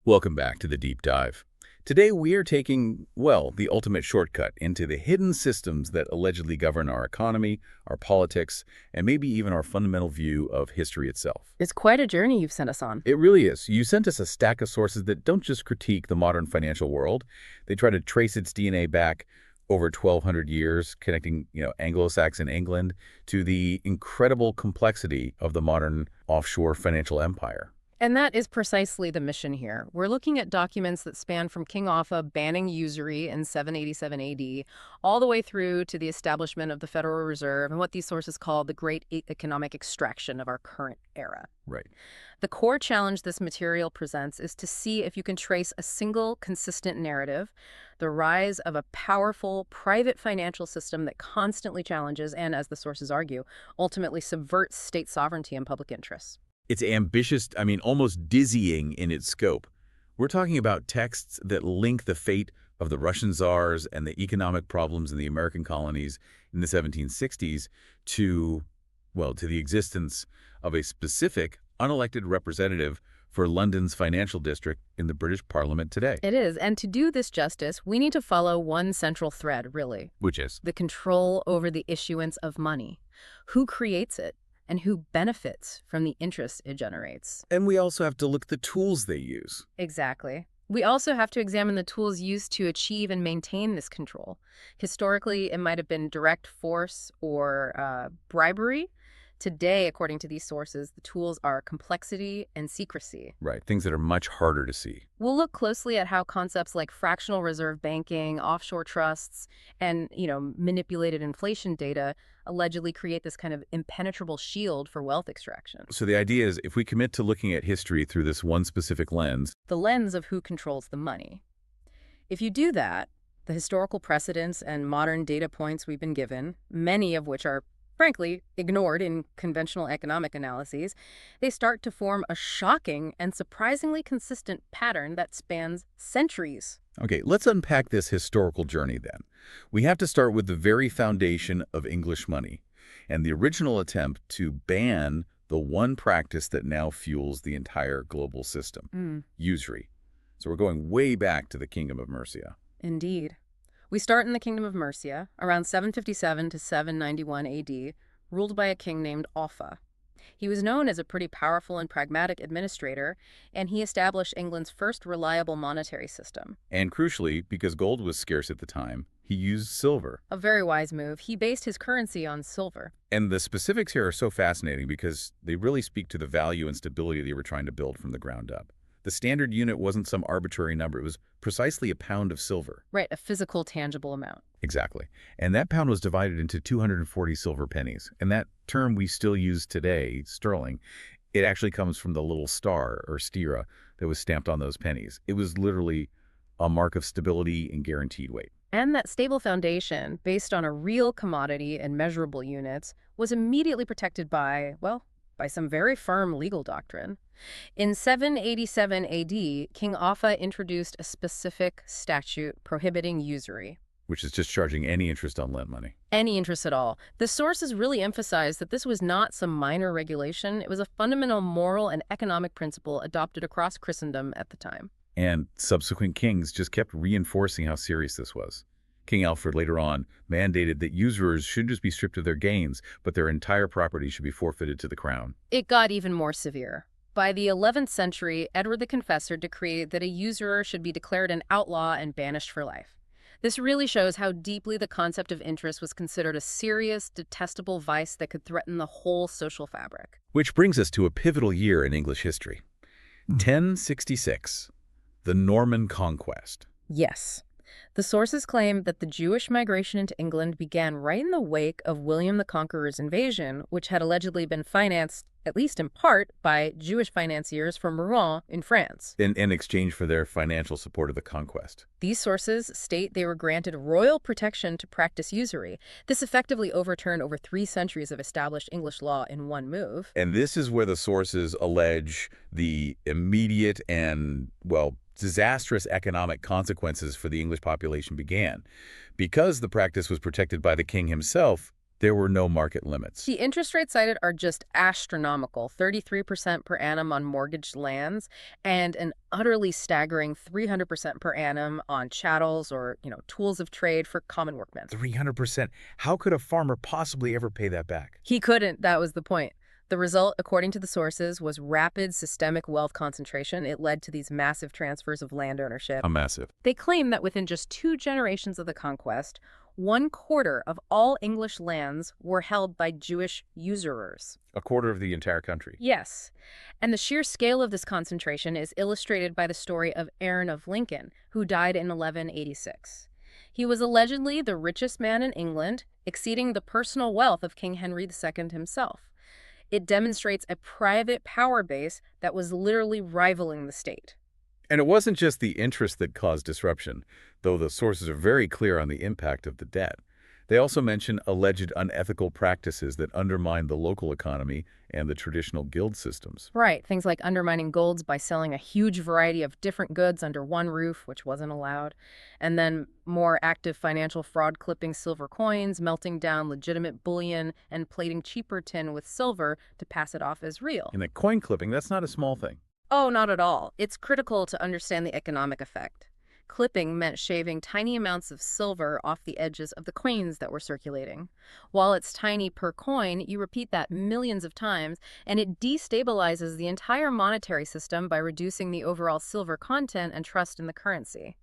Welcome back to the Deep Dive. Today we are taking, well, the ultimate shortcut into the hidden systems that allegedly govern our economy, our politics, and maybe even our fundamental view of history itself. It's quite a journey you've sent us on. It really is. You sent us a stack of sources that don't just critique the modern financial world. They try to trace its DNA back over 1,200 years, connecting, Anglo-Saxon England to the incredible complexity of the modern offshore financial empire. And that is precisely the mission here. We're looking at documents that span from King Offa banning usury in 787 AD all the way through to the establishment of the Federal Reserve and what these sources call the great economic extraction of our current era. Right. The core challenge this material presents is to see if you can trace a single consistent narrative, the rise of a powerful private financial system that constantly challenges and, as the sources argue, ultimately subverts state sovereignty and public interests. It's ambitious, almost dizzying in its scope. We're talking about texts that link the fate of the Russian czars and the economic problems in the American colonies in the 1760s to the existence of a specific, unelected representative for London's financial district in the British Parliament today. It is, and to do this justice, we need to follow one central thread, really. Which is? The control over the issuance of money. Who creates it? And who benefits from the interest it generates. And we also have to look at the tools they use. Exactly. We also have to examine the tools used to achieve and maintain this control. Historically, it might have been direct force or bribery. Today, according to these sources, the tools are complexity and secrecy. Right, things that are much harder to see. We'll look closely at how concepts like fractional reserve banking, offshore trusts, and, manipulated inflation data allegedly create this kind of impenetrable shield for wealth extraction. So the idea is, if we commit to looking at history through this one specific lens, the lens of who controls the money. If you do that, the historical precedents and modern data points we've been given, many of which are frankly ignored in conventional economic analyses, they start to form a shocking and surprisingly consistent pattern that spans centuries. Okay, let's unpack this historical journey then. We have to start with the very foundation of English money and the original attempt to ban the one practice that now fuels the entire global system, usury. So we're going way back to the Kingdom of Mercia. Indeed. We start in the Kingdom of Mercia, around 757 to 791 AD, ruled by a king named Offa. He was known as a pretty powerful and pragmatic administrator, and he established England's first reliable monetary system. And crucially, because gold was scarce at the time, he used silver. A very wise move. He based his currency on silver. And the specifics here are so fascinating because they really speak to the value and stability they were trying to build from the ground up. The standard unit wasn't some arbitrary number. It was precisely a pound of silver. Right, a physical, tangible amount. Exactly. And that pound was divided into 240 silver pennies. And that term we still use today, sterling, it actually comes from the little star, or stira, that was stamped on those pennies. It was literally a mark of stability and guaranteed weight. And that stable foundation, based on a real commodity and measurable units, was immediately protected by some very firm legal doctrine. In 787 AD, King Offa introduced a specific statute prohibiting usury. Which is just charging any interest on lent money. Any interest at all. The sources really emphasized that this was not some minor regulation. It was a fundamental moral and economic principle adopted across Christendom at the time. And subsequent kings just kept reinforcing how serious this was. King Alfred later on mandated that usurers shouldn't just be stripped of their gains, but their entire property should be forfeited to the crown. It got even more severe. By the 11th century, Edward the Confessor decreed that a usurer should be declared an outlaw and banished for life. This really shows how deeply the concept of interest was considered a serious, detestable vice that could threaten the whole social fabric. Which brings us to a pivotal year in English history. 1066, the Norman Conquest. Yes. The sources claim that the Jewish migration into England began right in the wake of William the Conqueror's invasion, which had allegedly been financed, at least in part, by Jewish financiers from Rouen in France. In exchange for their financial support of the conquest. These sources state they were granted royal protection to practice usury. This effectively overturned over 3 centuries of established English law in one move. And this is where the sources allege the immediate and, disastrous economic consequences for the English population began. Because the practice was protected by the king himself, There were no market limits. The interest rates cited are just astronomical, 33% per annum on mortgaged lands and an utterly staggering 300% per annum on chattels or, tools of trade for common workmen. 300%. How could a farmer possibly ever pay that back? He couldn't, that was the point. The result, according to the sources, was rapid systemic wealth concentration. It led to these massive transfers of land ownership. A massive. They claim that within just 2 generations of the conquest, 1/4 of all English lands were held by Jewish usurers. A quarter of the entire country. Yes. And the sheer scale of this concentration is illustrated by the story of Aaron of Lincoln, who died in 1186. He was allegedly the richest man in England, exceeding the personal wealth of King Henry II himself. It demonstrates a private power base that was literally rivaling the state. And it wasn't just the interest that caused disruption, though the sources are very clear on the impact of the debt. They also mention alleged unethical practices that undermined the local economy and the traditional guild systems. Right, things like undermining golds by selling a huge variety of different goods under one roof, which wasn't allowed, and then more active financial fraud, clipping silver coins, melting down legitimate bullion, and plating cheaper tin with silver to pass it off as real. And that coin clipping, that's not a small thing. Oh, not at all. It's critical to understand the economic effect. Clipping meant shaving tiny amounts of silver off the edges of the coins that were circulating. While it's tiny per coin, you repeat that millions of times, and it destabilizes the entire monetary system by reducing the overall silver content and trust in the currency.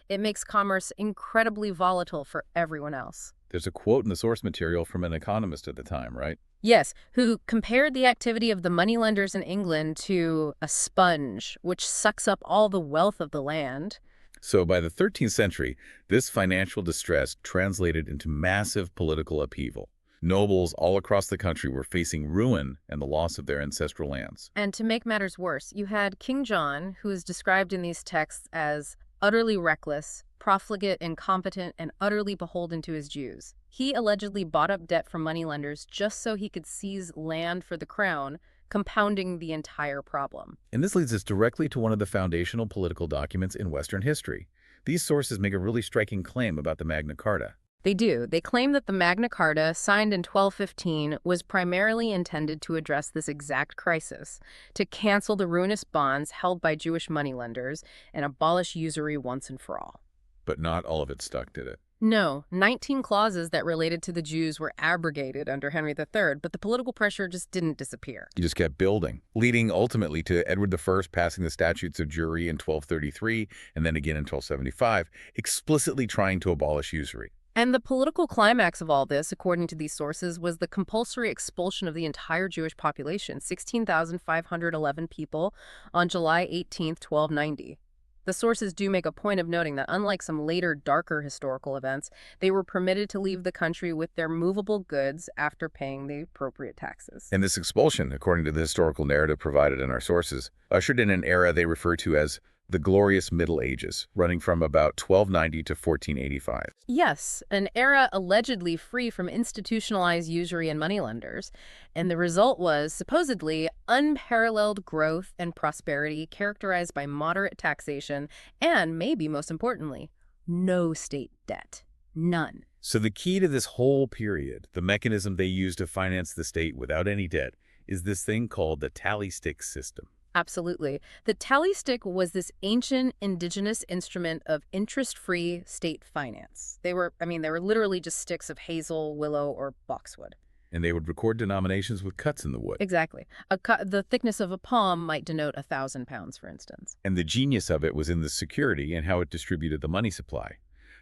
It makes commerce incredibly volatile for everyone else. There's a quote in the source material from an economist at the time, right? Yes, who compared the activity of the moneylenders in England to a sponge, which sucks up all the wealth of the land. So by the 13th century, this financial distress translated into massive political upheaval. Nobles all across the country were facing ruin and the loss of their ancestral lands. And to make matters worse, you had King John, who is described in these texts as utterly reckless, profligate, incompetent, and utterly beholden to his Jews. He allegedly bought up debt from moneylenders just so he could seize land for the crown, compounding the entire problem. And this leads us directly to one of the foundational political documents in Western history. These sources make a really striking claim about the Magna Carta. They do. They claim that the Magna Carta, signed in 1215, was primarily intended to address this exact crisis, to cancel the ruinous bonds held by Jewish moneylenders and abolish usury once and for all. But not all of it stuck, did it? No, 19 clauses that related to the Jews were abrogated under Henry III, but the political pressure just didn't disappear. You just kept building, leading ultimately to Edward I passing the Statutes of Jewry in 1233 and then again in 1275, explicitly trying to abolish usury. And the political climax of all this, according to these sources, was the compulsory expulsion of the entire Jewish population, 16,511 people, on July 18, 1290. The sources do make a point of noting that unlike some later, darker historical events, they were permitted to leave the country with their movable goods after paying the appropriate taxes. And this expulsion, according to the historical narrative provided in our sources, ushered in an era they refer to as the Glorious Middle Ages, running from about 1290 to 1485. Yes, an era allegedly free from institutionalized usury and moneylenders. And the result was, supposedly, unparalleled growth and prosperity characterized by moderate taxation and, maybe most importantly, no state debt. None. So the key to this whole period, the mechanism they used to finance the state without any debt, is this thing called the tally stick system. Absolutely. The tally stick was this ancient indigenous instrument of interest-free state finance. They were literally just sticks of hazel, willow, or boxwood. And they would record denominations with cuts in the wood. Exactly. The thickness of a palm might denote 1,000 pounds, for instance. And the genius of it was in the security and how it distributed the money supply.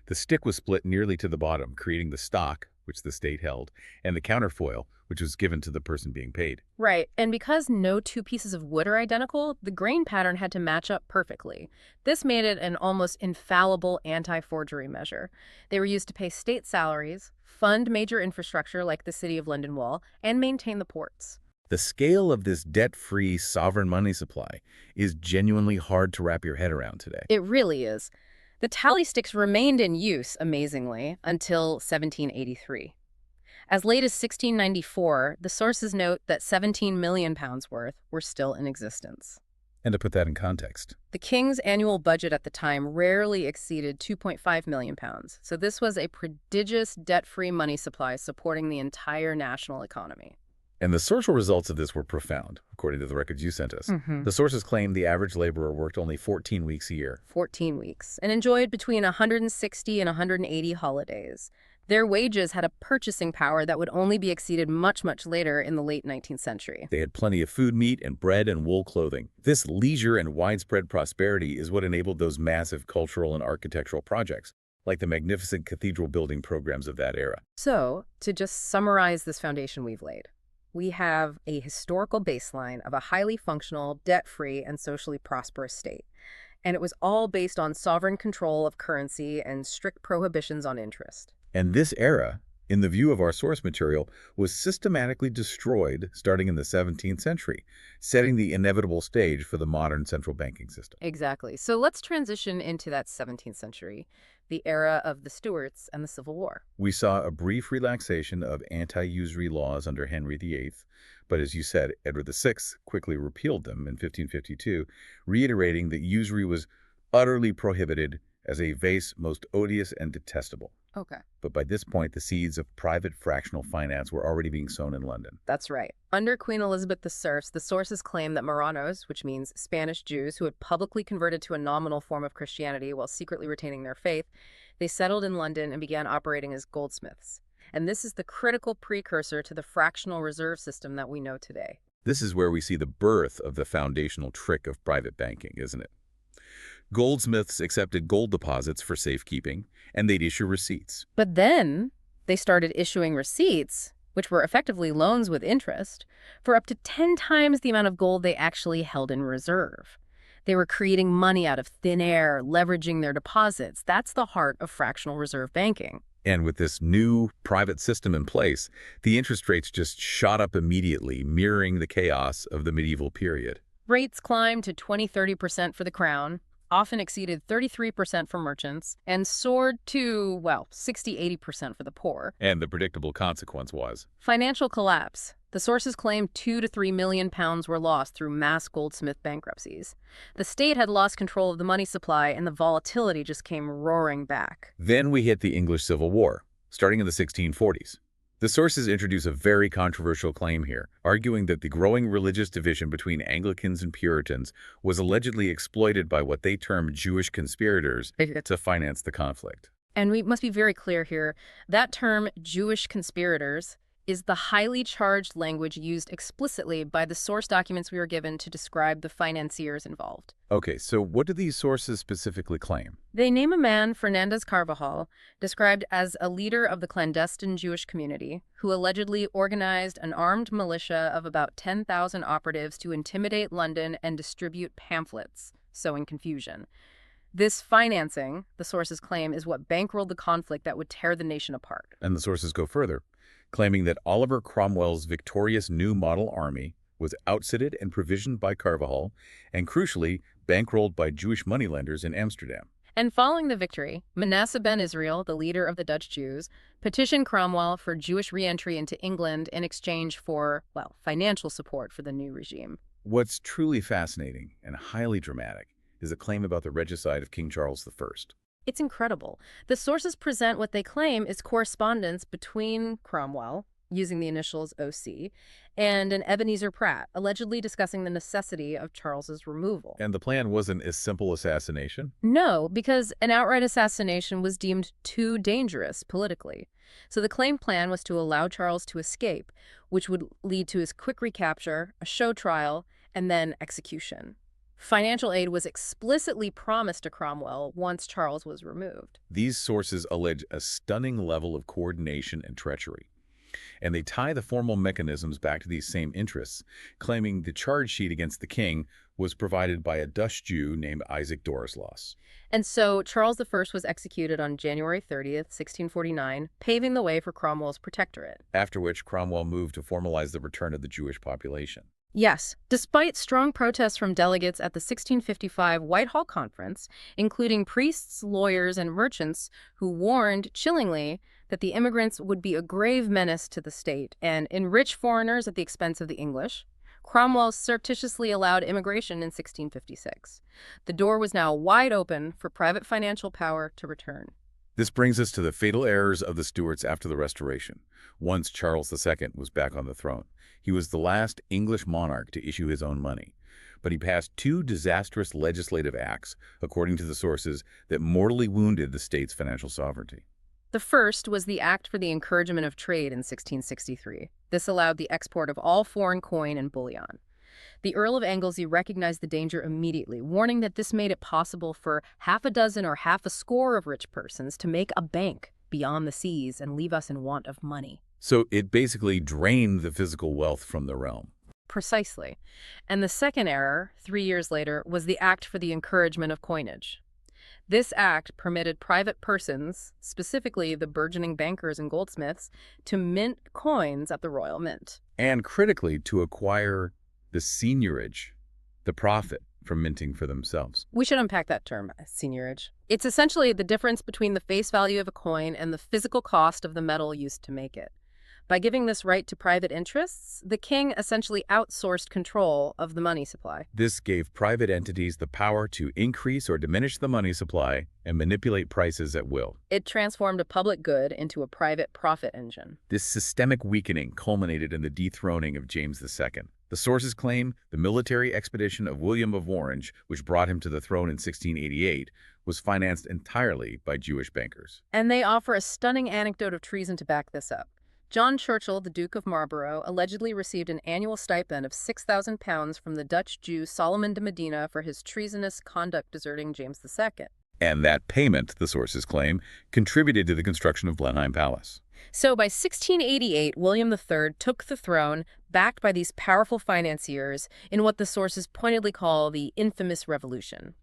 The stick was split nearly to the bottom, creating the stock, which the state held, and the counterfoil, which was given to the person being paid. Right, and because no two pieces of wood are identical, the grain pattern had to match up perfectly. This made it an almost infallible anti-forgery measure. They were used to pay state salaries, fund major infrastructure like the City of London Wall, and maintain the ports. The scale of this debt-free sovereign money supply is genuinely hard to wrap your head around today. It really is. The tally sticks remained in use, amazingly, until 1783. As late as 1694, the sources note that 17 million pounds worth were still in existence. And to put that in context, The king's annual budget at the time rarely exceeded £2.5 million. So this was a prodigious debt-free money supply supporting the entire national economy. and the social results of this were profound, according to the records you sent us. The sources claim the average laborer worked only 14 weeks a year. 14 weeks, and enjoyed between 160 and 180 holidays. Their wages had a purchasing power that would only be exceeded much, much later in the late 19th century. They had plenty of food, meat, and bread and wool clothing. This leisure and widespread prosperity is what enabled those massive cultural and architectural projects, like the magnificent cathedral building programs of that era. So, to just summarize this foundation we've laid, we have a historical baseline of a highly functional, debt-free, and socially prosperous state. And it was all based on sovereign control of currency and strict prohibitions on interest. And this era, in the view of our source material, was systematically destroyed starting in the 17th century, setting the inevitable stage for the modern central banking system. Exactly. So let's transition into that 17th century, the era of the Stuarts and the Civil War. We saw a brief relaxation of anti-usury laws under Henry VIII, but as you said, Edward VI quickly repealed them in 1552, reiterating that usury was utterly prohibited as a vice most odious and detestable. Okay. But by this point, the seeds of private fractional finance were already being sown in London. That's right. Under Queen Elizabeth I, the sources claim that Marranos, which means Spanish Jews who had publicly converted to a nominal form of Christianity while secretly retaining their faith, they settled in London and began operating as goldsmiths. And this is the critical precursor to the fractional reserve system that we know today. This is where we see the birth of the foundational trick of private banking, isn't it? Goldsmiths accepted gold deposits for safekeeping, and they'd issue receipts. But then they started issuing receipts, which were effectively loans with interest, for up to 10 times the amount of gold they actually held in reserve. They were creating money out of thin air, leveraging their deposits. That's the heart of fractional reserve banking. And with this new private system in place, the interest rates just shot up immediately, mirroring the chaos of the medieval period. Rates climbed to 20–30% for the crown, often exceeded 33% for merchants, and soared to, well, 60–80% for the poor. And the predictable consequence was Financial collapse. The sources claim £2 to £3 million were lost through mass goldsmith bankruptcies. The state had lost control of the money supply, and the volatility just came roaring back. Then we hit the English Civil War, starting in the 1640s. The sources introduce a very controversial claim here, arguing that the growing religious division between Anglicans and Puritans was allegedly exploited by what they term Jewish conspirators to finance the conflict. And we must be very clear here, that term, Jewish conspirators, is the highly charged language used explicitly by the source documents we were given to describe the financiers involved. Okay, so what do these sources specifically claim? They name a man, Fernandez Carvajal, described as a leader of the clandestine Jewish community, who allegedly organized an armed militia of about 10,000 operatives to intimidate London and distribute pamphlets, sowing confusion. This financing, the sources claim, is what bankrolled the conflict that would tear the nation apart. And the sources go further, claiming that Oliver Cromwell's victorious new model army was outfitted and provisioned by Carvajal, and crucially, bankrolled by Jewish moneylenders in Amsterdam. And following the victory, Manasseh ben Israel, the leader of the Dutch Jews, petitioned Cromwell for Jewish re-entry into England in exchange for, well, financial support for the new regime. What's truly fascinating and highly dramatic is a claim about the regicide of King Charles I. It's incredible. The sources present what they claim is correspondence between Cromwell, using the initials OC, and an Ebenezer Pratt, allegedly discussing the necessity of Charles's removal. And the plan wasn't a simple assassination? No, because an outright assassination was deemed too dangerous politically. So the claimed plan was to allow Charles to escape, which would lead to his quick recapture, a show trial, and then execution. Financial aid was explicitly promised to Cromwell once Charles was removed. These sources allege a stunning level of coordination and treachery, and they tie the formal mechanisms back to these same interests, claiming the charge sheet against the king was provided by a Dutch Jew named Isaac Dorislaus. And so Charles I was executed on January 30th, 1649, paving the way for Cromwell's protectorate. After which Cromwell moved to formalize the return of the Jewish population. Yes, despite strong protests from delegates at the 1655 Whitehall Conference, including priests, lawyers, and merchants who warned, chillingly, that the immigrants would be a grave menace to the state and enrich foreigners at the expense of the English, Cromwell surreptitiously allowed immigration in 1656. The door was now wide open for private financial power to return. This brings us to the fatal errors of the Stuarts after the Restoration, once Charles II was back on the throne. He was the last English monarch to issue his own money, but he passed two disastrous legislative acts, according to the sources, that mortally wounded the state's financial sovereignty. The first was the Act for the Encouragement of Trade in 1663. This allowed the export of all foreign coin and bullion. The Earl of Anglesey recognized the danger immediately, warning that this made it possible for half a dozen or half a score of rich persons to make a bank beyond the seas and leave us in want of money. So it basically drained the physical wealth from the realm. Precisely. And the second error, 3 years later, was the Act for the Encouragement of Coinage. This act permitted private persons, specifically the burgeoning bankers and goldsmiths, to mint coins at the Royal Mint. And critically, to acquire the seigniorage, the profit from minting for themselves. We should unpack that term, seigniorage. It's essentially the difference between the face value of a coin and the physical cost of the metal used to make it. By giving this right to private interests, the king essentially outsourced control of the money supply. This gave private entities the power to increase or diminish the money supply and manipulate prices at will. It transformed a public good into a private profit engine. This systemic weakening culminated in the dethroning of James II. The sources claim the military expedition of William of Orange, which brought him to the throne in 1688, was financed entirely by Jewish bankers. And they offer a stunning anecdote of treason to back this up. John Churchill, the Duke of Marlborough, allegedly received an annual stipend of £6,000 from the Dutch Jew Solomon de Medina for his treasonous conduct deserting James II. And that payment, the sources claim, contributed to the construction of Blenheim Palace. So by 1688, William III took the throne, backed by these powerful financiers, in what the sources pointedly call the infamous Revolution.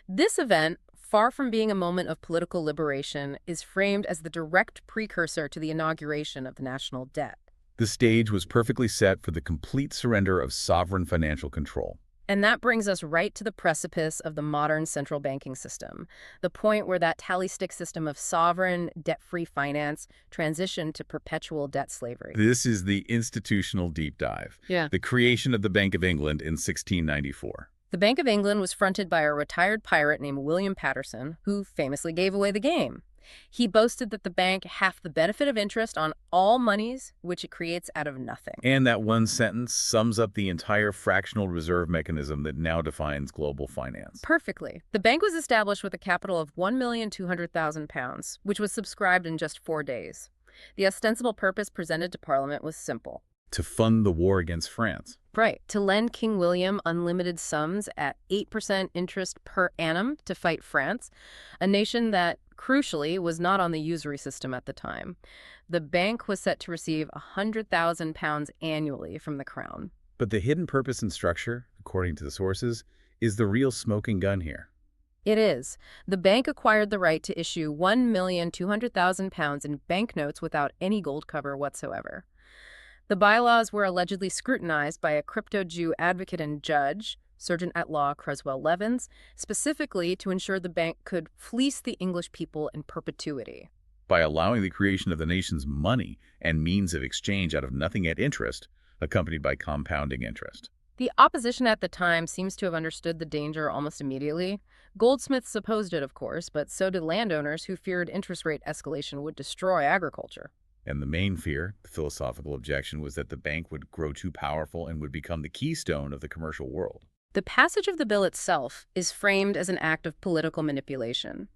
This event, far from being a moment of political liberation, is framed as the direct precursor to the inauguration of the national debt. The stage was perfectly set for the complete surrender of sovereign financial control. And that brings us right to the precipice of the modern central banking system, the point where that tally stick system of sovereign, debt-free finance transitioned to perpetual debt slavery. This is the institutional deep dive. The creation of the Bank of England in 1694. The Bank of England was fronted by a retired pirate named William Paterson, who famously gave away the game. He boasted that the bank hath the benefit of interest on all monies which it creates out of nothing. And that one sentence sums up the entire fractional reserve mechanism that now defines global finance. Perfectly. The bank was established with a capital of £1,200,000, which was subscribed in just 4 days. The ostensible purpose presented to Parliament was simple. To fund the war against France. Right, to lend King William unlimited sums at 8% interest per annum to fight France, a nation that, crucially, was not on the usury system at the time. The bank was set to receive £100,000 annually from the crown. But the hidden purpose and structure, according to the sources, is the real smoking gun here. It is. The bank acquired the right to issue £1,200,000 in banknotes without any gold cover whatsoever. The bylaws were allegedly scrutinized by a crypto-Jew advocate and judge, Sergeant-at-Law Creswell Levins, specifically to ensure the bank could fleece the English people in perpetuity. By allowing the creation of the nation's money and means of exchange out of nothing at interest, accompanied by compounding interest. The opposition at the time seems to have understood the danger almost immediately. Goldsmiths opposed it, of course, but so did landowners who feared interest rate escalation would destroy agriculture. And the main fear, the philosophical objection, was that the bank would grow too powerful and would become the keystone of the commercial world. The passage of the bill itself is framed as an act of political manipulation.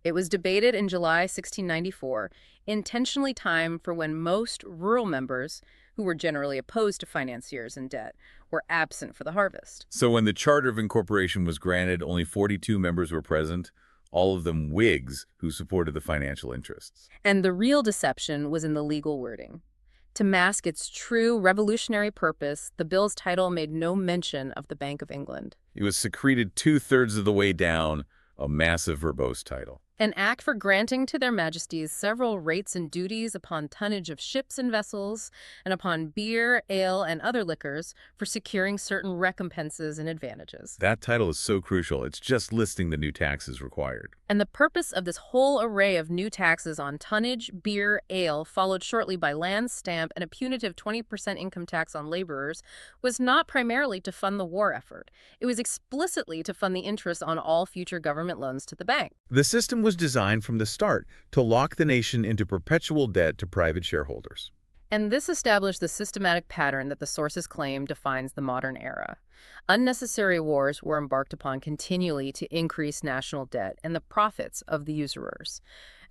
It was debated in July 1694, intentionally timed for when most rural members, who were generally opposed to financiers and debt, were absent for the harvest. So when the Charter of Incorporation was granted, only 42 members were present, all of them Whigs who supported the financial interests. And the real deception was in the legal wording. To mask its true revolutionary purpose, the bill's title made no mention of the Bank of England. It was secreted 2/3 of the way down, a massive verbose title. An act for granting to their majesties several rates and duties upon tonnage of ships and vessels, and upon beer, ale, and other liquors, for securing certain recompenses and advantages. That title is so crucial. It's just listing the new taxes required. And the purpose of this whole array of new taxes on tonnage, beer, ale, followed shortly by land stamp and a punitive 20% income tax on laborers, was not primarily to fund the war effort. It was explicitly to fund the interest on all future government loans to the bank. The system was designed from the start to lock the nation into perpetual debt to private shareholders. And this established the systematic pattern that the sources claim defines the modern era. Unnecessary wars were embarked upon continually to increase national debt and the profits of the usurers.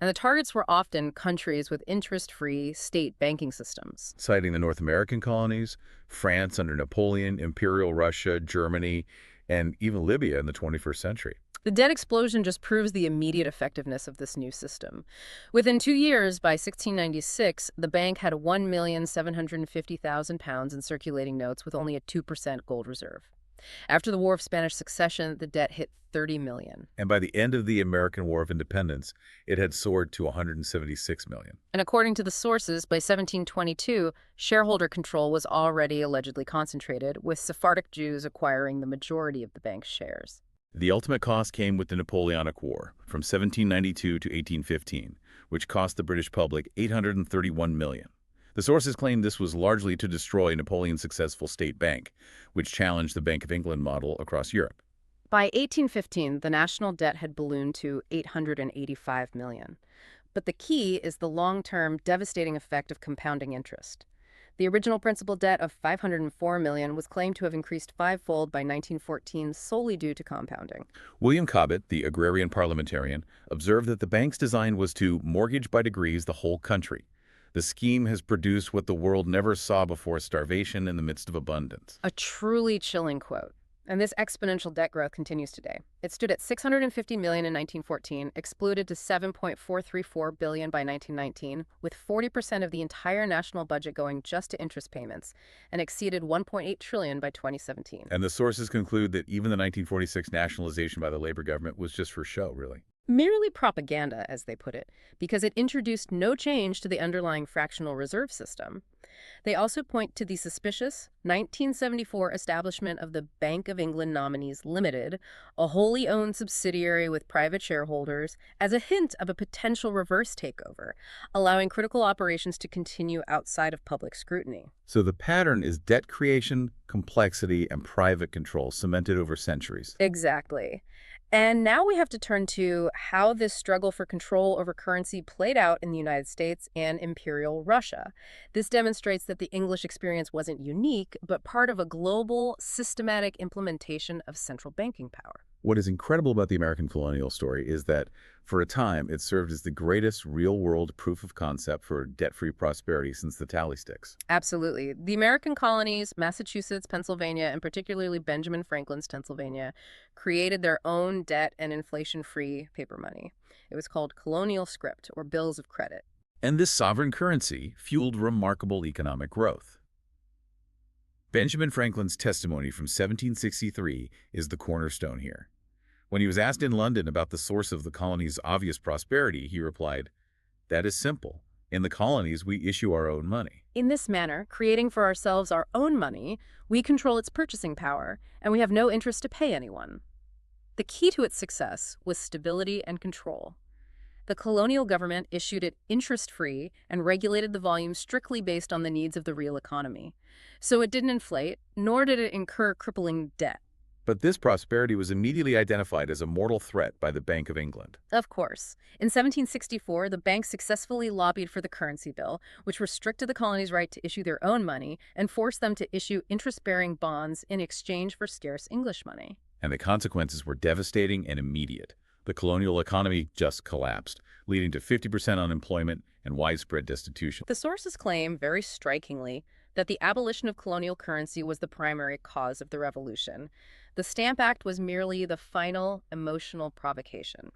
And the targets were often countries with interest-free state banking systems. Citing the North American colonies, France under Napoleon, Imperial Russia, Germany, and even Libya in the 21st century. The debt explosion just proves the immediate effectiveness of this new system. Within 2 years, by 1696, the bank had £1,750,000 in circulating notes with only a 2% gold reserve. After the War of Spanish Succession, the debt hit $30 million. And by the end of the American War of Independence, it had soared to $176 million. And according to the sources, by 1722, shareholder control was already allegedly concentrated, with Sephardic Jews acquiring the majority of the bank's shares. The ultimate cost came with the Napoleonic War from 1792 to 1815, which cost the British public $831 million. The sources claim this was largely to destroy Napoleon's successful state bank, which challenged the Bank of England model across Europe. By 1815, the national debt had ballooned to $885 million. But the key is the long-term, devastating effect of compounding interest. The original principal debt of $504 million was claimed to have increased fivefold by 1914 solely due to compounding. William Cobbett, the agrarian parliamentarian, observed that the bank's design was to mortgage by degrees the whole country. The scheme has produced what the world never saw before: starvation in the midst of abundance. A truly chilling quote. And this exponential debt growth continues today. It stood at $650 million in 1914, exploded to $7.434 billion by 1919, with 40% of the entire national budget going just to interest payments, and exceeded $1.8 trillion by 2017. And the sources conclude that even the 1946 nationalization by the Labor government was just for show, really. Merely propaganda, as they put it, because it introduced no change to the underlying fractional reserve system. They also point to the suspicious 1974 establishment of the Bank of England Nominees Limited, a wholly owned subsidiary with private shareholders, as a hint of a potential reverse takeover, allowing critical operations to continue outside of public scrutiny. So the pattern is debt creation, complexity, and private control cemented over centuries. Exactly. And now we have to turn to how this struggle for control over currency played out in the United States and Imperial Russia. This demonstrates that the English experience wasn't unique, but part of a global, systematic implementation of central banking power. What is incredible about the American colonial story is that, for a time, it served as the greatest real-world proof of concept for debt-free prosperity since the tally sticks. Absolutely. The American colonies, Massachusetts, Pennsylvania, and particularly Benjamin Franklin's Pennsylvania, created their own debt and inflation-free paper money. It was called colonial script, or bills of credit. And this sovereign currency fueled remarkable economic growth. Benjamin Franklin's testimony from 1763 is the cornerstone here. When he was asked in London about the source of the colony's obvious prosperity, he replied, "That is simple. In the colonies, we issue our own money." In this manner, creating for ourselves our own money, we control its purchasing power, and we have no interest to pay anyone. The key to its success was stability and control. The colonial government issued it interest-free and regulated the volume strictly based on the needs of the real economy. So it didn't inflate, nor did it incur crippling debt. But this prosperity was immediately identified as a mortal threat by the Bank of England. Of course. In 1764, the bank successfully lobbied for the currency bill, which restricted the colonies' right to issue their own money and forced them to issue interest-bearing bonds in exchange for scarce English money. And the consequences were devastating and immediate. The colonial economy just collapsed, leading to 50% unemployment and widespread destitution. The sources claim, very strikingly, that the abolition of colonial currency was the primary cause of the revolution. The Stamp Act was merely the final emotional provocation.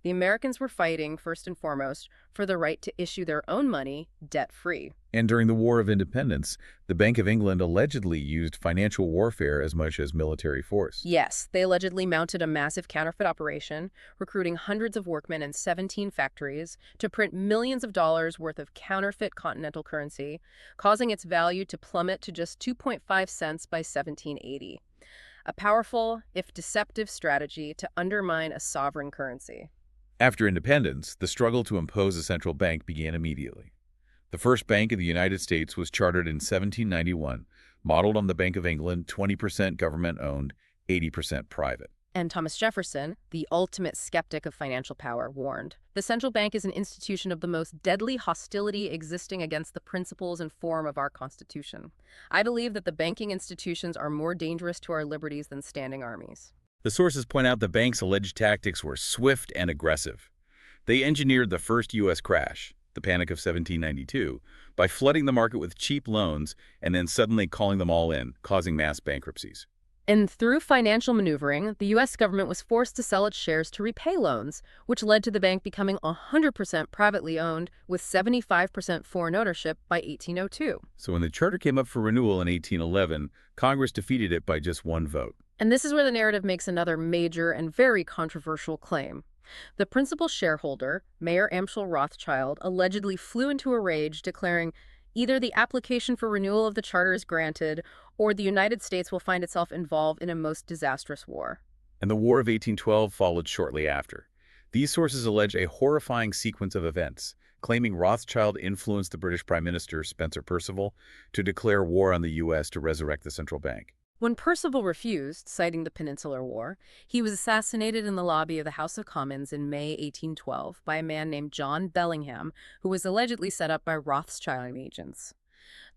The Americans were fighting, first and foremost, for the right to issue their own money debt-free. And during the War of Independence, the Bank of England allegedly used financial warfare as much as military force. Yes, they allegedly mounted a massive counterfeit operation, recruiting hundreds of workmen in 17 factories to print millions of dollars worth of counterfeit continental currency, causing its value to plummet to just 2.5 cents by 1780. A powerful, if deceptive, strategy to undermine a sovereign currency. After independence, the struggle to impose a central bank began immediately. The first bank of the United States was chartered in 1791, modeled on the Bank of England, 20% government-owned, 80% private. And Thomas Jefferson, the ultimate skeptic of financial power, warned, "The central bank is an institution of the most deadly hostility existing against the principles and form of our Constitution. I believe that the banking institutions are more dangerous to our liberties than standing armies." The sources point out the bank's alleged tactics were swift and aggressive. They engineered the first U.S. crash, the Panic of 1792, by flooding the market with cheap loans and then suddenly calling them all in, causing mass bankruptcies. And through financial maneuvering, the U.S. government was forced to sell its shares to repay loans, which led to the bank becoming 100% privately owned, with 75% foreign ownership by 1802. So when the charter came up for renewal in 1811, Congress defeated it by just one vote. And this is where the narrative makes another major and very controversial claim. The principal shareholder, Mayer Amschel Rothschild, allegedly flew into a rage, declaring, "Either the application for renewal of the charter is granted, or the United States will find itself involved in a most disastrous war." And the War of 1812 followed shortly after. These sources allege a horrifying sequence of events, claiming Rothschild influenced the British Prime Minister, Spencer Perceval, to declare war on the U.S. to resurrect the central bank. When Perceval refused, citing the Peninsular War, he was assassinated in the lobby of the House of Commons in May 1812 by a man named John Bellingham, who was allegedly set up by Rothschild agents.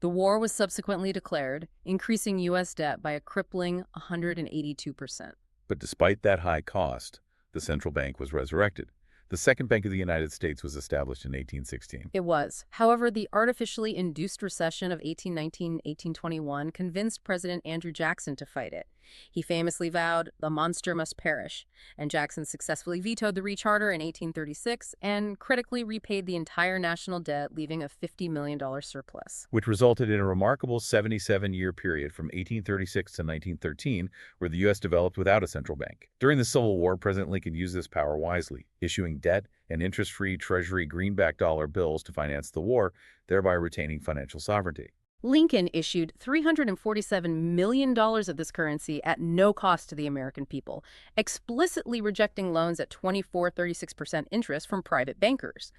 The war was subsequently declared, increasing U.S. debt by a crippling 182%. But despite that high cost, the central bank was resurrected. The Second Bank of the United States was established in 1816. It was. However, the artificially induced recession of 1819-1821 convinced President Andrew Jackson to fight it. He famously vowed, "The monster must perish," and Jackson successfully vetoed the recharter in 1836 and critically repaid the entire national debt, leaving a $50 million surplus. Which resulted in a remarkable 77-year period from 1836 to 1913, where the U.S. developed without a central bank. During the Civil War, President Lincoln used this power wisely, issuing debt and interest-free Treasury greenback dollar bills to finance the war, thereby retaining financial sovereignty. Lincoln issued $347 million of this currency at no cost to the American people, explicitly rejecting loans at 36% interest from private bankers.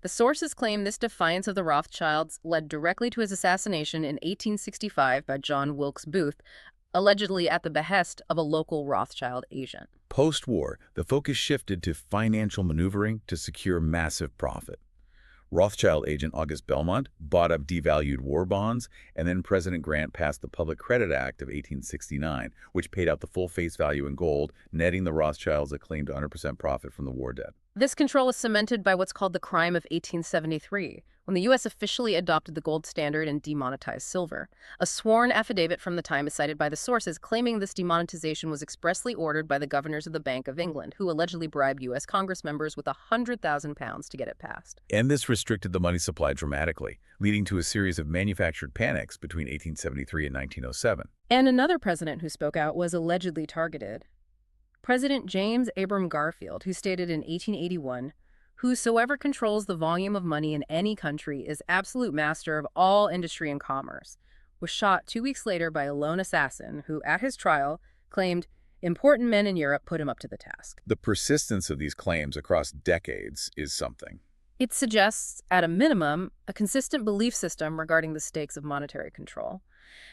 The sources claim this defiance of the Rothschilds led directly to his assassination in 1865 by John Wilkes Booth, allegedly at the behest of a local Rothschild agent. Post-war, the focus shifted to financial maneuvering to secure massive profit. Rothschild agent August Belmont bought up devalued war bonds, and then President Grant passed the Public Credit Act of 1869, which paid out the full face value in gold, netting the Rothschilds a claim to 100% profit from the war debt. This control is cemented by what's called the Crime of 1873, when the U.S. officially adopted the gold standard and demonetized silver. A sworn affidavit from the time is cited by the sources claiming this demonetization was expressly ordered by the governors of the Bank of England, who allegedly bribed U.S. Congress members with £100,000 to get it passed. And this restricted the money supply dramatically, leading to a series of manufactured panics between 1873 and 1907. And another president who spoke out was allegedly targeted. President James Abram Garfield, who stated in 1881, "Whosoever controls the volume of money in any country is absolute master of all industry and commerce," was shot 2 weeks later by a lone assassin who, at his trial, claimed important men in Europe put him up to the task. The persistence of these claims across decades is something. It suggests, at a minimum, a consistent belief system regarding the stakes of monetary control.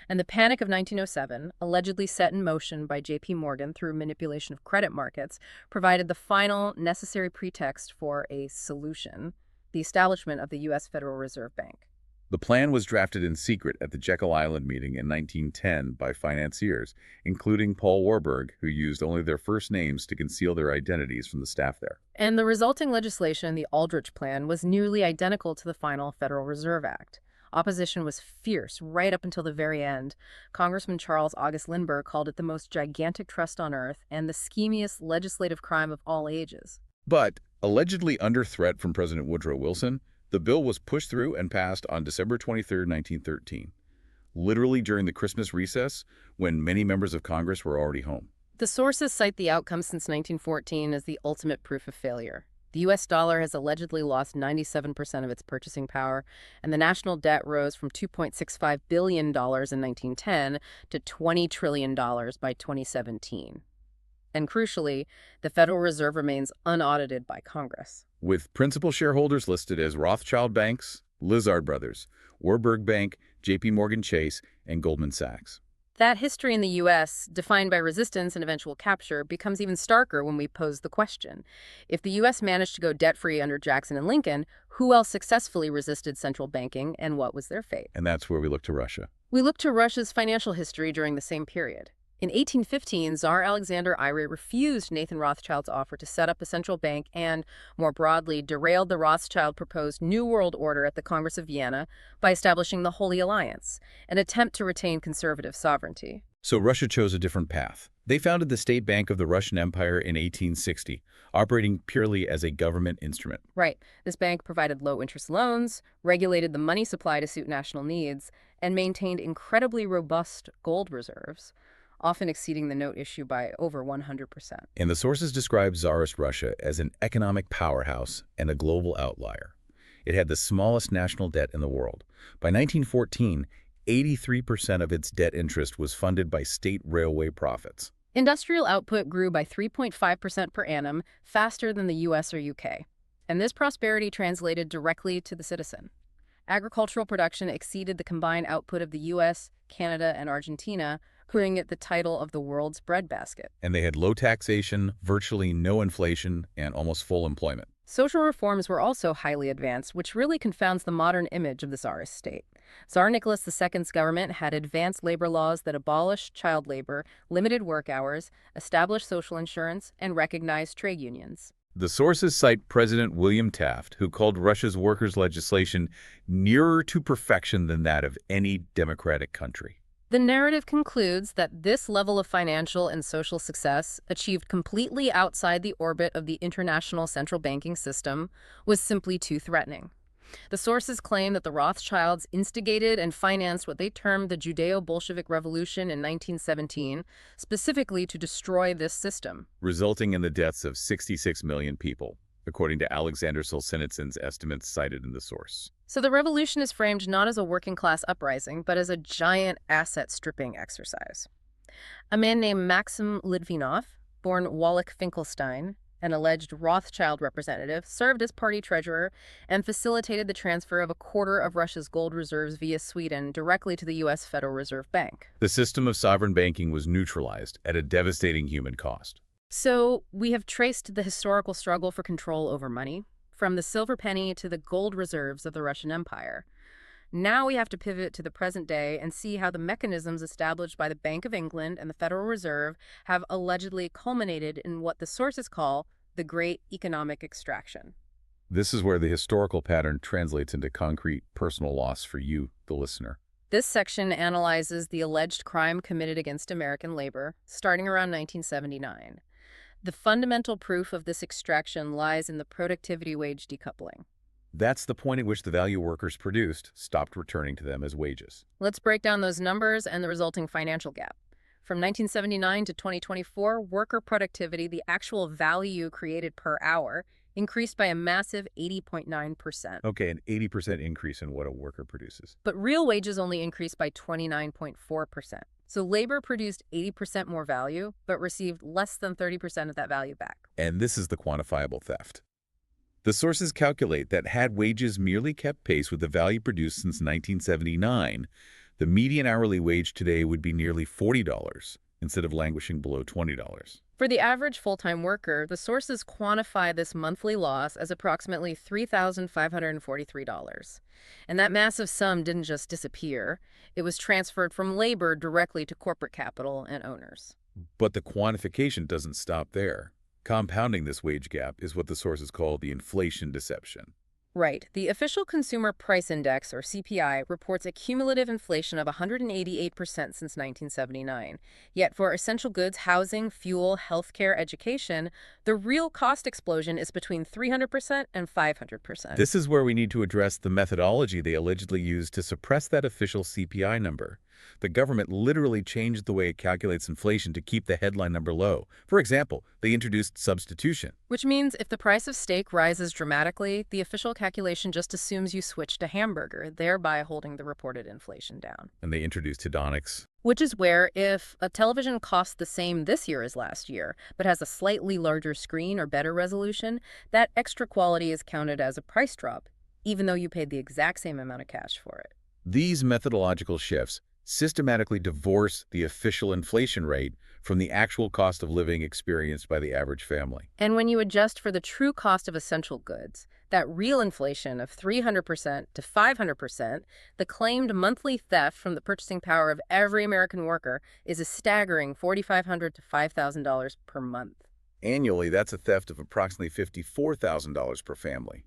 And the Panic of 1907, allegedly set in motion by J.P. Morgan through manipulation of credit markets, provided the final necessary pretext for a solution: the establishment of the U.S. Federal Reserve Bank. The plan was drafted in secret at the Jekyll Island meeting in 1910 by financiers, including Paul Warburg, who used only their first names to conceal their identities from the staff there. And the resulting legislation, the Aldrich Plan, was nearly identical to the final Federal Reserve Act. Opposition was fierce right up until the very end. Congressman Charles August Lindbergh called it the most gigantic trust on earth and the schemiest legislative crime of all ages. But Allegedly under threat from President Woodrow Wilson, the bill was pushed through and passed on December 23, 1913, literally during the Christmas recess when many members of Congress were already home. The sources cite the outcome since 1914 as the ultimate proof of failure. The U.S. dollar has allegedly lost 97% of its purchasing power, and the national debt rose from $2.65 billion in 1910 to $20 trillion by 2017. And crucially, the Federal Reserve remains unaudited by Congress. With principal shareholders listed as Rothschild Banks, Lizard Brothers, Warburg Bank, J.P. Morgan Chase, and Goldman Sachs. That history in the U.S., defined by resistance and eventual capture, becomes even starker when we pose the question. If the U.S. managed to go debt-free under Jackson and Lincoln, who else successfully resisted central banking, and what was their fate? And that's where we look to Russia. We look to Russia's financial history during the same period. In 1815, Tsar Alexander I refused Nathan Rothschild's offer to set up a central bank and, more broadly, derailed the Rothschild-proposed New World Order at the Congress of Vienna by establishing the Holy Alliance, an attempt to retain conservative sovereignty. So Russia chose a different path. They founded the State Bank of the Russian Empire in 1860, operating purely as a government instrument. Right. This bank provided low-interest loans, regulated the money supply to suit national needs, and maintained incredibly robust gold reserves, often exceeding the note issue by over 100%. And the sources describe Tsarist Russia as an economic powerhouse and a global outlier. It had the smallest national debt in the world. By 1914, 83% of its debt interest was funded by state railway profits. Industrial output grew by 3.5% per annum, faster than the US or UK. And this prosperity translated directly to the citizen. Agricultural production exceeded the combined output of the US, Canada, and Argentina, earning it the title of the world's breadbasket. And they had low taxation, virtually no inflation, and almost full employment. Social reforms were also highly advanced, which really confounds the modern image of the Tsarist state. Tsar Nicholas II's government had advanced labor laws that abolished child labor, limited work hours, established social insurance, and recognized trade unions. The sources cite President William Taft, who called Russia's workers' legislation nearer to perfection than that of any democratic country. The narrative concludes that this level of financial and social success, achieved completely outside the orbit of the international central banking system, was simply too threatening. The sources claim that the Rothschilds instigated and financed what they termed the Judeo-Bolshevik Revolution in 1917, specifically to destroy this system, resulting in the deaths of 66 million people, according to Alexander Solzhenitsyn's estimates cited in the source. So the revolution is framed not as a working-class uprising, but as a giant asset-stripping exercise. A man named Maxim Litvinov, born Wallach Finkelstein, an alleged Rothschild representative, served as party treasurer and facilitated the transfer of a quarter of Russia's gold reserves via Sweden directly to the U.S. Federal Reserve Bank. The system of sovereign banking was neutralized at a devastating human cost. So we have traced the historical struggle for control over money, from the silver penny to the gold reserves of the Russian Empire. Now we have to pivot to the present day and see how the mechanisms established by the Bank of England and the Federal Reserve have allegedly culminated in what the sources call the Great Economic Extraction. This is where the historical pattern translates into concrete personal loss for you, the listener. This section analyzes the alleged crime committed against American labor, starting around 1979. The fundamental proof of this extraction lies in the productivity-wage decoupling. That's the point at which the value workers produced stopped returning to them as wages. Let's break down those numbers and the resulting financial gap. From 1979 to 2024, worker productivity, the actual value created per hour, increased by a massive 80.9%. Okay, an 80% increase in what a worker produces. But real wages only increased by 29.4%. So labor produced 80% more value, but received less than 30% of that value back. And this is the quantifiable theft. The sources calculate that had wages merely kept pace with the value produced since 1979, the median hourly wage today would be nearly $40 instead of languishing below $20. For the average full-time worker, the sources quantify this monthly loss as approximately $3,543. And that massive sum didn't just disappear. It was transferred from labor directly to corporate capital and owners. But the quantification doesn't stop there. Compounding this wage gap is what the sources call the inflation deception. Right. The Official Consumer Price Index, or CPI, reports a cumulative inflation of 188% since 1979. Yet for essential goods, housing, fuel, healthcare, education, the real cost explosion is between 300% and 500%. This is where we need to address the methodology they allegedly used to suppress that official CPI number. The government literally changed the way it calculates inflation to keep the headline number low. For example, they introduced substitution. Which means if the price of steak rises dramatically, the official calculation just assumes you switched to hamburger, thereby holding the reported inflation down. And they introduced hedonics. Which is where, if a television costs the same this year as last year, but has a slightly larger screen or better resolution, that extra quality is counted as a price drop, even though you paid the exact same amount of cash for it. These methodological shifts systematically divorce the official inflation rate from the actual cost of living experienced by the average family. And when you adjust for the true cost of essential goods, that real inflation of 300% to 500%, the claimed monthly theft from the purchasing power of every American worker is a staggering $4,500 to $5,000 per month. Annually, that's a theft of approximately $54,000 per family.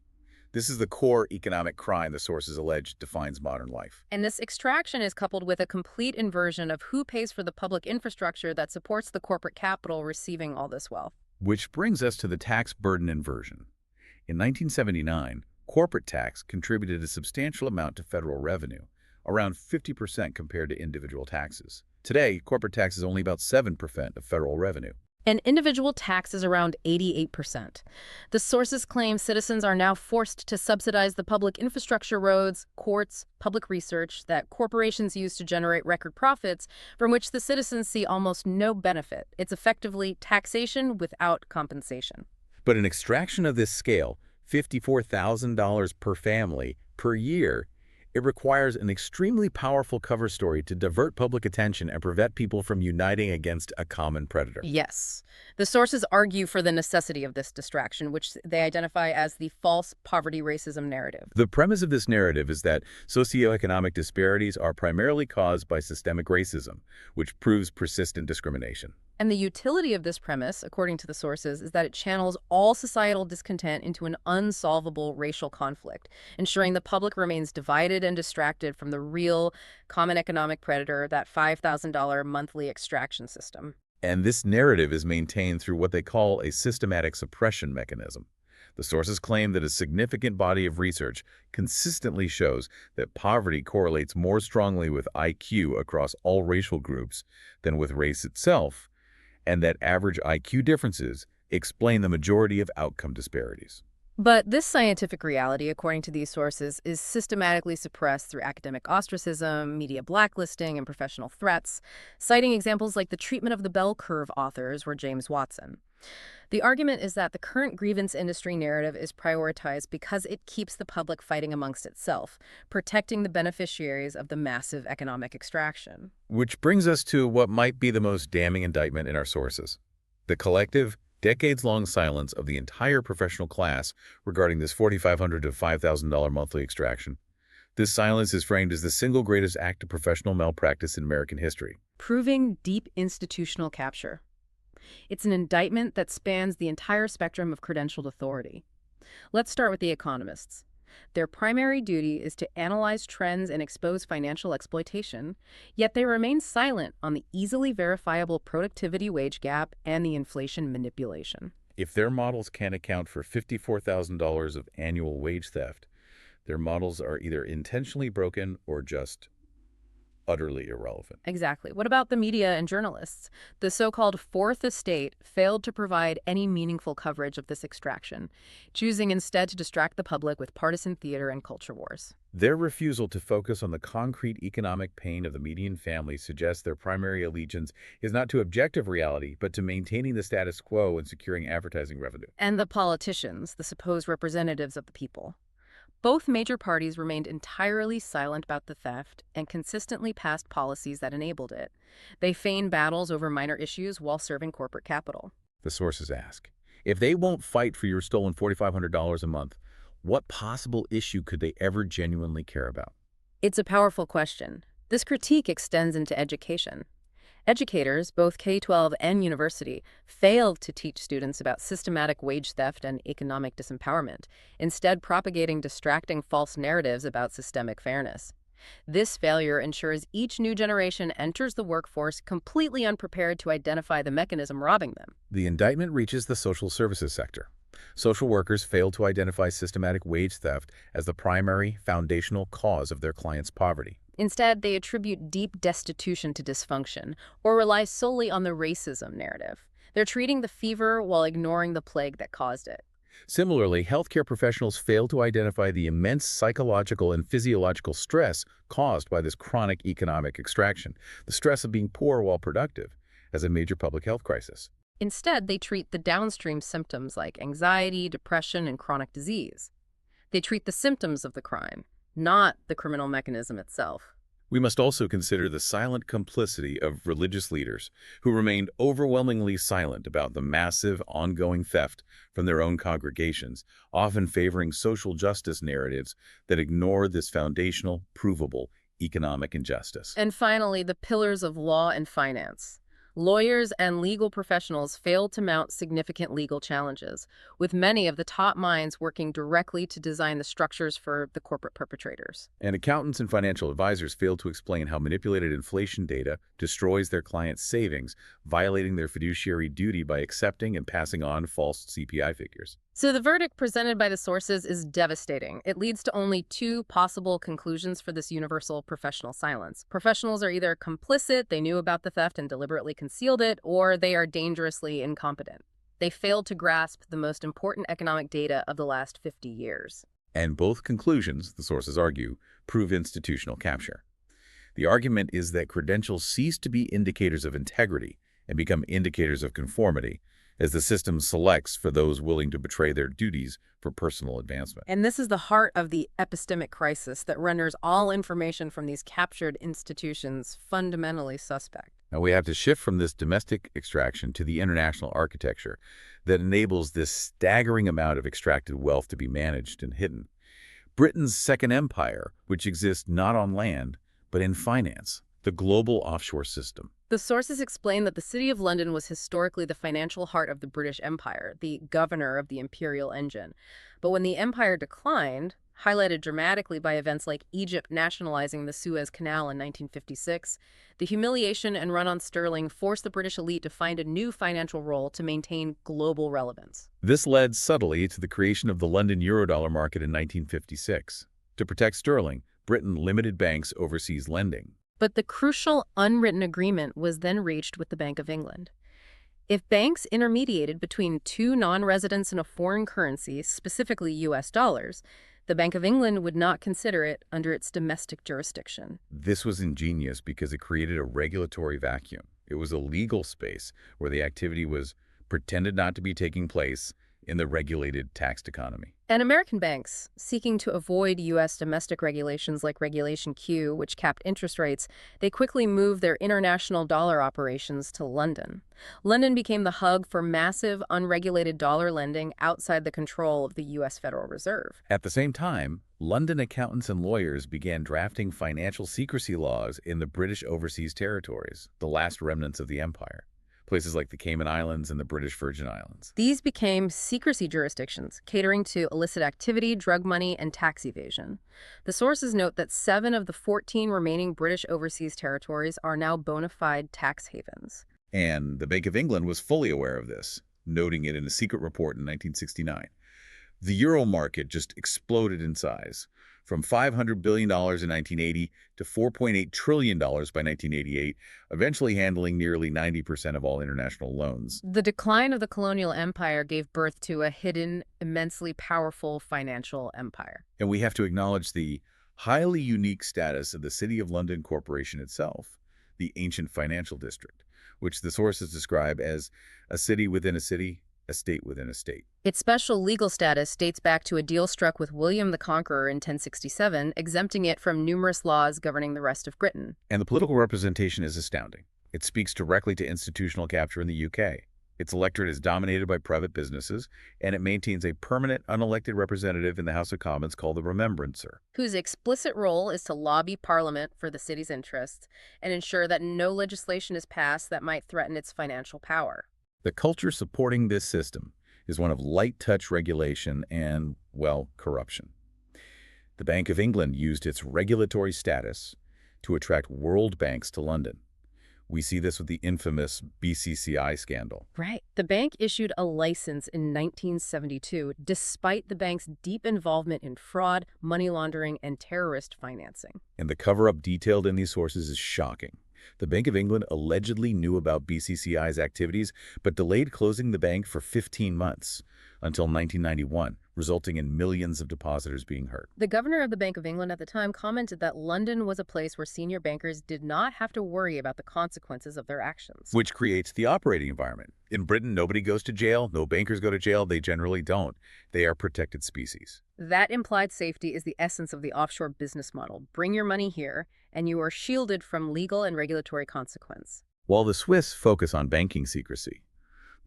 This is the core economic crime the sources allege defines modern life. And this extraction is coupled with a complete inversion of who pays for the public infrastructure that supports the corporate capital receiving all this wealth. Which brings us to the tax burden inversion. In 1979, corporate tax contributed a substantial amount to federal revenue, around 50% compared to individual taxes. Today, corporate tax is only about 7% of federal revenue. And individual tax is around 88%. The sources claim citizens are now forced to subsidize the public infrastructure, roads, courts, public research that corporations use to generate record profits from which the citizens see almost no benefit. It's effectively taxation without compensation. But an extraction of this scale, $54,000 per family per year, it requires an extremely powerful cover story to divert public attention and prevent people from uniting against a common predator. Yes. The sources argue for the necessity of this distraction, which they identify as the false poverty racism narrative. The premise of this narrative is that socioeconomic disparities are primarily caused by systemic racism, which proves persistent discrimination. And the utility of this premise, according to the sources, is that it channels all societal discontent into an unsolvable racial conflict, ensuring the public remains divided and distracted from the real common economic predator, that $5,000 monthly extraction system. And this narrative is maintained through what they call a systematic suppression mechanism. The sources claim that a significant body of research consistently shows that poverty correlates more strongly with IQ across all racial groups than with race itself, and that average IQ differences explain the majority of outcome disparities. But this scientific reality, according to these sources, is systematically suppressed through academic ostracism, media blacklisting, and professional threats, citing examples like the treatment of the bell curve authors were James Watson. The argument is that the current grievance industry narrative is prioritized because it keeps the public fighting amongst itself, protecting the beneficiaries of the massive economic extraction. Which brings us to what might be the most damning indictment in our sources: the collective, decades-long silence of the entire professional class regarding this $4,500 to $5,000 monthly extraction. This silence is framed as the single greatest act of professional malpractice in American history. Proving deep institutional capture. It's an indictment that spans the entire spectrum of credentialed authority. Let's start with the economists. Their primary duty is to analyze trends and expose financial exploitation, yet they remain silent on the easily verifiable productivity wage gap and the inflation manipulation. If their models can't account for $54,000 of annual wage theft, their models are either intentionally broken or just utterly irrelevant. Exactly. What about the media and journalists? The so-called Fourth Estate failed to provide any meaningful coverage of this extraction, choosing instead to distract the public with partisan theater and culture wars. Their refusal to focus on the concrete economic pain of the median family suggests their primary allegiance is not to objective reality, but to maintaining the status quo and securing advertising revenue. And the politicians, the supposed representatives of the people. Both major parties remained entirely silent about the theft and consistently passed policies that enabled it. They feigned battles over minor issues while serving corporate capital. The sources ask, if they won't fight for your stolen $4,500 a month, what possible issue could they ever genuinely care about? It's a powerful question. This critique extends into education. Educators, both K-12 and university, failed to teach students about systematic wage theft and economic disempowerment, instead propagating distracting false narratives about systemic fairness. This failure ensures each new generation enters the workforce completely unprepared to identify the mechanism robbing them. The indictment reaches the social services sector. Social workers failed to identify systematic wage theft as the primary, foundational cause of their clients' poverty. Instead, they attribute deep destitution to dysfunction or rely solely on the racism narrative. They're treating the fever while ignoring the plague that caused it. Similarly, healthcare professionals fail to identify the immense psychological and physiological stress caused by this chronic economic extraction, the stress of being poor while productive, as a major public health crisis. Instead, they treat the downstream symptoms like anxiety, depression, and chronic disease. They treat the symptoms of the crime, not the criminal mechanism itself. We must also consider the silent complicity of religious leaders who remained overwhelmingly silent about the massive, ongoing theft from their own congregations, often favoring social justice narratives that ignore this foundational, provable economic injustice. And finally, the pillars of law and finance. Lawyers and legal professionals failed to mount significant legal challenges, with many of the top minds working directly to design the structures for the corporate perpetrators. And accountants and financial advisors failed to explain how manipulated inflation data destroys their clients' savings, violating their fiduciary duty by accepting and passing on false CPI figures. So the verdict presented by the sources is devastating. It leads to only two possible conclusions for this universal professional silence. Professionals are either complicit, they knew about the theft and deliberately concealed it, or they are dangerously incompetent. They failed to grasp the most important economic data of the last 50 years. And both conclusions, the sources argue, prove institutional capture. The argument is that credentials cease to be indicators of integrity and become indicators of conformity, as the system selects for those willing to betray their duties for personal advancement. And this is the heart of the epistemic crisis that renders all information from these captured institutions fundamentally suspect. Now we have to shift from this domestic extraction to the international architecture that enables this staggering amount of extracted wealth to be managed and hidden. Britain's Second Empire, which exists not on land, but in finance, the global offshore system. The sources explain that the City of London was historically the financial heart of the British Empire, the governor of the imperial engine. But when the empire declined, highlighted dramatically by events like Egypt nationalizing the Suez Canal in 1956, the humiliation and run on sterling forced the British elite to find a new financial role to maintain global relevance. This led subtly to the creation of the London Eurodollar market in 1956. To protect sterling, Britain limited banks' overseas lending. But the crucial unwritten agreement was then reached with the Bank of England. If banks intermediated between two non-residents in a foreign currency, specifically US dollars, the Bank of England would not consider it under its domestic jurisdiction. This was ingenious because it created a regulatory vacuum. It was a legal space where the activity was pretended not to be taking place in the regulated taxed economy. And American banks, seeking to avoid U.S. domestic regulations like Regulation Q, which capped interest rates, they quickly moved their international dollar operations to London. London became the hub for massive, unregulated dollar lending outside the control of the U.S. Federal Reserve. At the same time, London accountants and lawyers began drafting financial secrecy laws in the British overseas territories, the last remnants of the empire. Places like the Cayman Islands and the British Virgin Islands. These became secrecy jurisdictions, catering to illicit activity, drug money, and tax evasion. The sources note that 7 of the 14 remaining British overseas territories are now bona fide tax havens. And the Bank of England was fully aware of this, noting it in a secret report in 1969. The euro market just exploded in size, from $500 billion in 1980 to $4.8 trillion by 1988, eventually handling nearly 90% of all international loans. The decline of the colonial empire gave birth to a hidden, immensely powerful financial empire. And we have to acknowledge the highly unique status of the City of London Corporation itself, the ancient financial district, which the sources describe as a city within a city, a state within a state. Its special legal status dates back to a deal struck with William the Conqueror in 1067, exempting it from numerous laws governing the rest of Britain. And the political representation is astounding. It speaks directly to institutional capture in the UK. Its electorate is dominated by private businesses, and it maintains a permanent, unelected representative in the House of Commons called the Remembrancer. Whose explicit role is to lobby Parliament for the city's interests and ensure that no legislation is passed that might threaten its financial power. The culture supporting this system is one of light-touch regulation and, well, corruption. The Bank of England used its regulatory status to attract world banks to London. We see this with the infamous BCCI scandal. Right. The bank issued a license in 1972, despite the bank's deep involvement in fraud, money laundering, and terrorist financing. And the cover-up detailed in these sources is shocking. The Bank of England allegedly knew about BCCI's activities, but delayed closing the bank for 15 months, until 1991, resulting in millions of depositors being hurt. The governor of the Bank of England at the time commented that London was a place where senior bankers did not have to worry about the consequences of their actions. Which creates the operating environment. In Britain, nobody goes to jail, no bankers go to jail, they generally don't. They are protected species. That implied safety is the essence of the offshore business model. Bring your money here, and you are shielded from legal and regulatory consequence. While the Swiss focus on banking secrecy,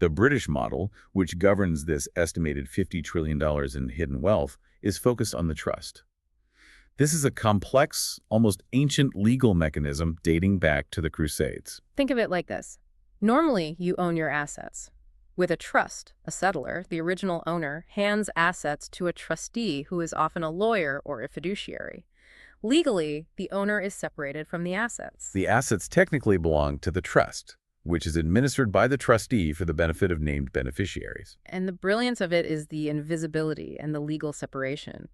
the British model, which governs this estimated $50 trillion in hidden wealth, is focused on the trust. This is a complex, almost ancient legal mechanism dating back to the Crusades. Think of it like this. Normally, you own your assets. With a trust, a settlor, the original owner, hands assets to a trustee who is often a lawyer or a fiduciary. Legally, the owner is separated from the assets. The assets technically belong to the trust, which is administered by the trustee for the benefit of named beneficiaries. And the brilliance of it is the invisibility and the legal separation.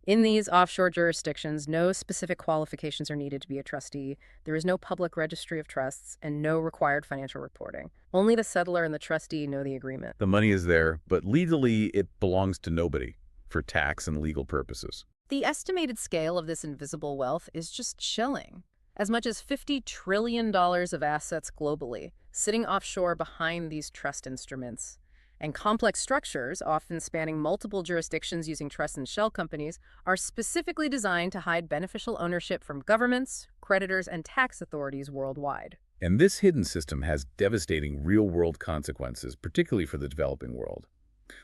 In these offshore jurisdictions, no specific qualifications are needed to be a trustee. There is no public registry of trusts and no required financial reporting. Only the settlor and the trustee know the agreement. The money is there, but legally it belongs to nobody for tax and legal purposes. The estimated scale of this invisible wealth is just chilling. As much as $50 trillion of assets globally, sitting offshore behind these trust instruments. And complex structures, often spanning multiple jurisdictions using trust and shell companies, are specifically designed to hide beneficial ownership from governments, creditors, and tax authorities worldwide. And this hidden system has devastating real-world consequences, particularly for the developing world.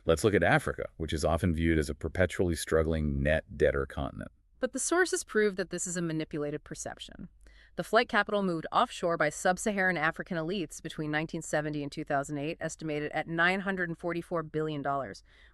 Let's look at Africa, which is often viewed as a perpetually struggling net debtor continent. But the sources prove that this is a manipulated perception. The flight capital moved offshore by sub-Saharan African elites between 1970 and 2008, estimated at $944 billion,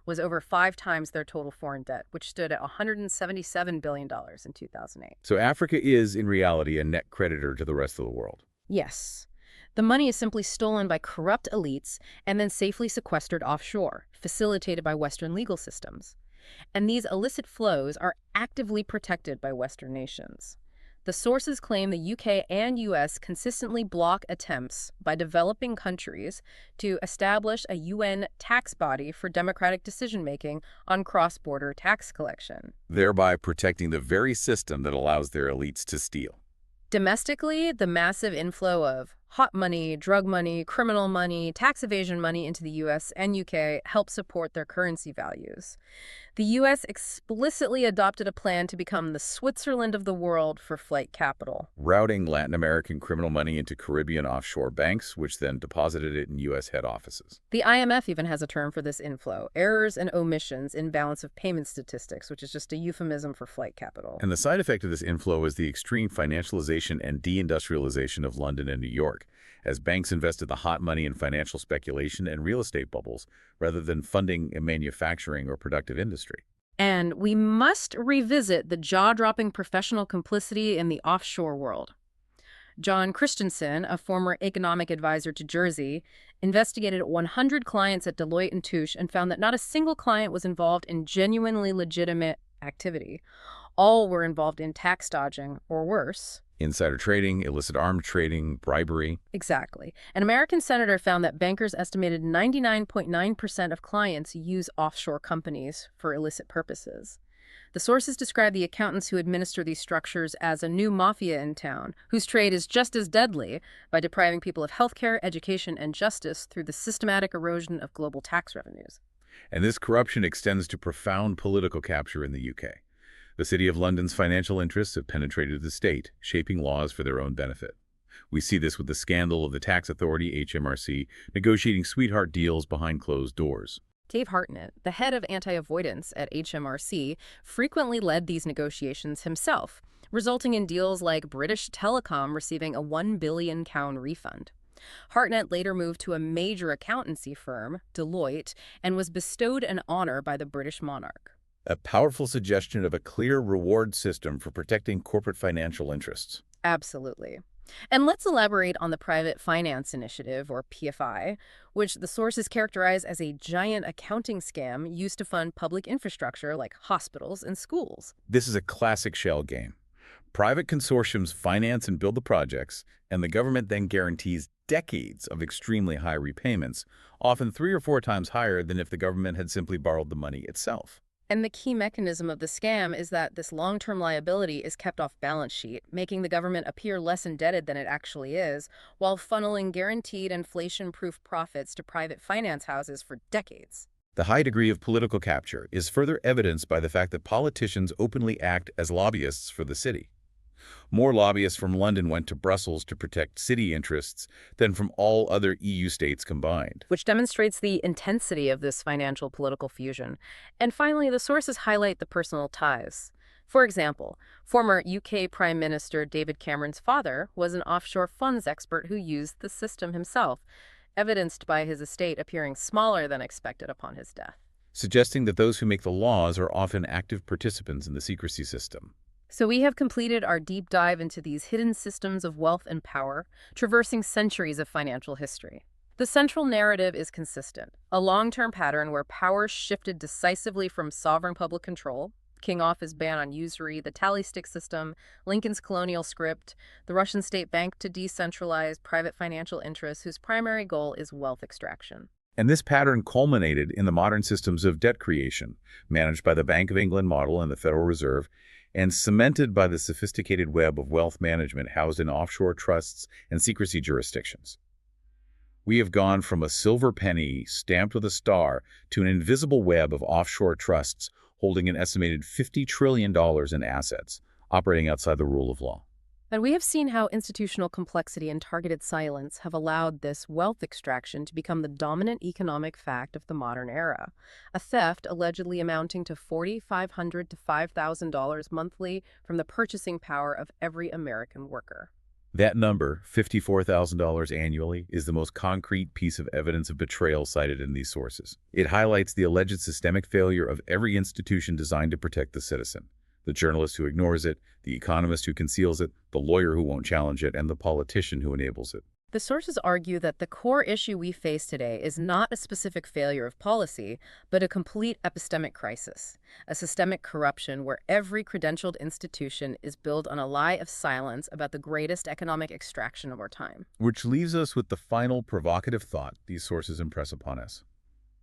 was over 5 times their total foreign debt, which stood at $177 billion in 2008. So Africa is, in reality, a net creditor to the rest of the world. Yes. The money is simply stolen by corrupt elites and then safely sequestered offshore, facilitated by Western legal systems. And these illicit flows are actively protected by Western nations. The sources claim the UK and US consistently block attempts by developing countries to establish a UN tax body for democratic decision-making on cross-border tax collection, thereby protecting the very system that allows their elites to steal. Domestically, the massive inflow of hot money, drug money, criminal money, tax evasion money into the US and UK help support their currency values. The US explicitly adopted a plan to become the Switzerland of the world for flight capital, Routing Latin American criminal money into Caribbean offshore banks, which then deposited it in US head offices. The IMF even has a term for this inflow, errors and omissions in balance of payment statistics, which is just a euphemism for flight capital. And the side effect of this inflow is the extreme financialization and deindustrialization of London and New York, as banks invested the hot money in financial speculation and real estate bubbles rather than funding a manufacturing or productive industry. And we must revisit the jaw-dropping professional complicity in the offshore world. John Christensen, a former economic advisor to Jersey, investigated 100 clients at Deloitte & Touche and found that not a single client was involved in genuinely legitimate activity. All were involved in tax dodging, or worse. Insider trading, illicit arms trading, bribery. Exactly. An American senator found that bankers estimated 99.9% of clients use offshore companies for illicit purposes. The sources describe the accountants who administer these structures as a new mafia in town, whose trade is just as deadly by depriving people of healthcare, education, and justice through the systematic erosion of global tax revenues. And this corruption extends to profound political capture in the UK. The City of London's financial interests have penetrated the state, shaping laws for their own benefit. We see this with the scandal of the tax authority, HMRC, negotiating sweetheart deals behind closed doors. Dave Hartnett, the head of anti-avoidance at HMRC, frequently led these negotiations himself, resulting in deals like British Telecom receiving a £1 billion refund. Hartnett later moved to a major accountancy firm, Deloitte, and was bestowed an honor by the British monarch. A powerful suggestion of a clear reward system for protecting corporate financial interests. Absolutely. And let's elaborate on the Private Finance Initiative, or PFI, which the sources characterize as a giant accounting scam used to fund public infrastructure like hospitals and schools. This is a classic shell game. Private consortiums finance and build the projects, and the government then guarantees decades of extremely high repayments, often 3 or 4 times higher than if the government had simply borrowed the money itself. And the key mechanism of the scam is that this long-term liability is kept off balance sheet, making the government appear less indebted than it actually is, while funneling guaranteed inflation-proof profits to private finance houses for decades. The high degree of political capture is further evidenced by the fact that politicians openly act as lobbyists for the city. More lobbyists from London went to Brussels to protect city interests than from all other EU states combined. Which demonstrates the intensity of this financial political fusion. And finally, the sources highlight the personal ties. For example, former UK Prime Minister David Cameron's father was an offshore funds expert who used the system himself, evidenced by his estate appearing smaller than expected upon his death. Suggesting that those who make the laws are often active participants in the secrecy system. So we have completed our deep dive into these hidden systems of wealth and power, traversing centuries of financial history. The central narrative is consistent, a long-term pattern where power shifted decisively from sovereign public control, King Off's ban on usury, the tally stick system, Lincoln's colonial script, the Russian state bank to decentralized private financial interests whose primary goal is wealth extraction. And this pattern culminated in the modern systems of debt creation, managed by the Bank of England model and the Federal Reserve, and cemented by the sophisticated web of wealth management housed in offshore trusts and secrecy jurisdictions. We have gone from a silver penny stamped with a star to an invisible web of offshore trusts holding an estimated $50 trillion in assets, operating outside the rule of law. And we have seen how institutional complexity and targeted silence have allowed this wealth extraction to become the dominant economic fact of the modern era. A theft allegedly amounting to $4,500 to $5,000 monthly from the purchasing power of every American worker. That number, $54,000 annually, is the most concrete piece of evidence of betrayal cited in these sources. It highlights the alleged systemic failure of every institution designed to protect the citizen. The journalist who ignores it, the economist who conceals it, the lawyer who won't challenge it, and the politician who enables it. The sources argue that the core issue we face today is not a specific failure of policy, but a complete epistemic crisis, a systemic corruption where every credentialed institution is built on a lie of silence about the greatest economic extraction of our time. Which leaves us with the final provocative thought these sources impress upon us.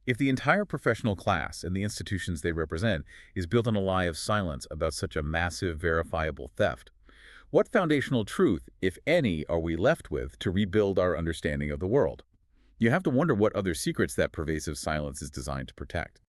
If the entire professional class and the institutions they represent is built on a lie of silence about such a massive, verifiable theft, what foundational truth, if any, are we left with to rebuild our understanding of the world? You have to wonder what other secrets that pervasive silence is designed to protect.